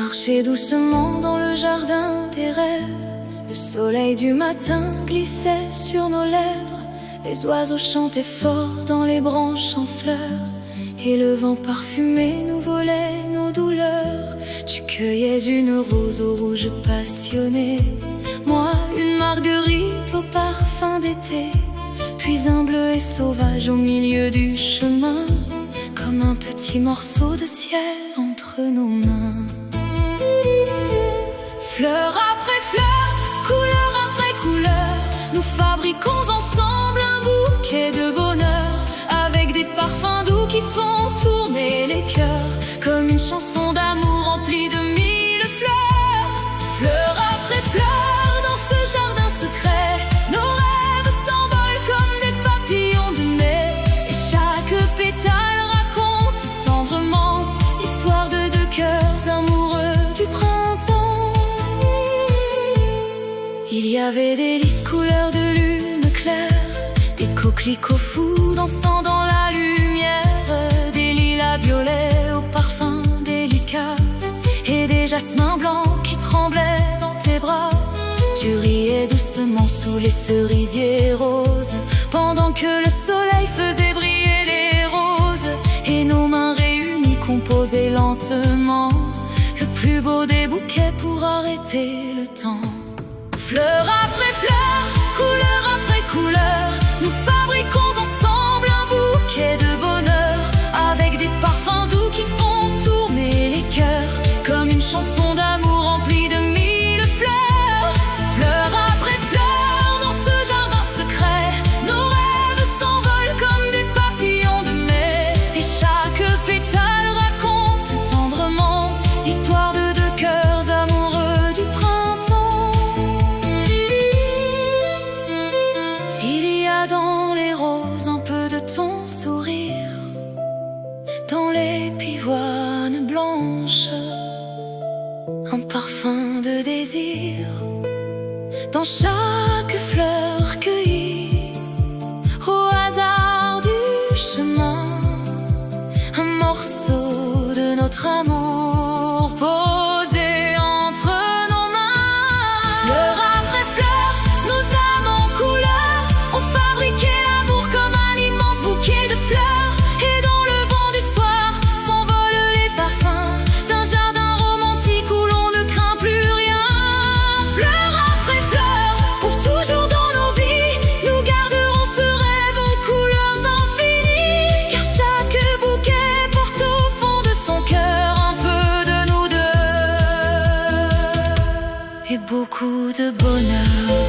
marchait doucement dans le jardin des rêves. Le soleil du matin glissait sur nos lèvres. Les oiseaux chantaient fort dans les branches en fleurs. Et le vent parfumé nous volait nos douleurs. Tu cueillais une rose au rouge passionné, moi une marguerite au parfum d'été. Puis un bleu et sauvage au milieu du chemin, comme un petit morceau de ciel entre nos mains. Fleur après fleur, couleur après couleur, nous fabriquons ensemble un bouquet de bonheur, avec des parfums doux qui font tourner les cœurs, comme une chanson d'amour remplie de mille fleurs. Fleur après fleur, dans ce jardin secret, nos rêves s'envolent comme des papillons de mai. Et chaque pétale raconte tendrement l'histoire de deux cœurs amoureux du printemps. Il y avait des lys couleur de lune claire, des coquelicots fous dansant dans la lumière, des lilas violets au parfum délicat, et des jasmins blancs qui tremblaient dans tes bras. Tu riais doucement sous les cerisiers roses, pendant que le soleil faisait briller les roses, et nos mains réunies composaient lentement le plus beau des bouquets pour arrêter le temps. Fleur après fleur, couleur après couleur, nous fabriquons ensemble un bouquet de bonheur, avec des parfums doux qui font tourner les cœurs, comme une chanson d'amour remplie de mille fleurs. Fleur après fleur, dans ce jardin secret, nos rêves s'envolent comme des papillons de mai. Et chaque pétale raconte tendrement l'histoire de deux cœurs amoureux du printemps. Il y a dans les roses un peu de ton sourire, dans les pivoines blanches un parfum de désir, dans chaque fleur cueillie au hasard du chemin, un morceau de notre amour posé entre nos mains. Fleur après fleur, nos âmes en couleur ont fabriqué l'amour comme un immense bouquet de fleurs. Et dans le vent du soir s'envolent les parfums d'un jardin romantique où l'on ne craint plus rien. Fleur après fleur, pour toujours dans nos vies, nous garderons ce rêve aux couleurs infinies, car chaque bouquet porte au fond de son cœur un peu de nous deux et beaucoup de bonheur.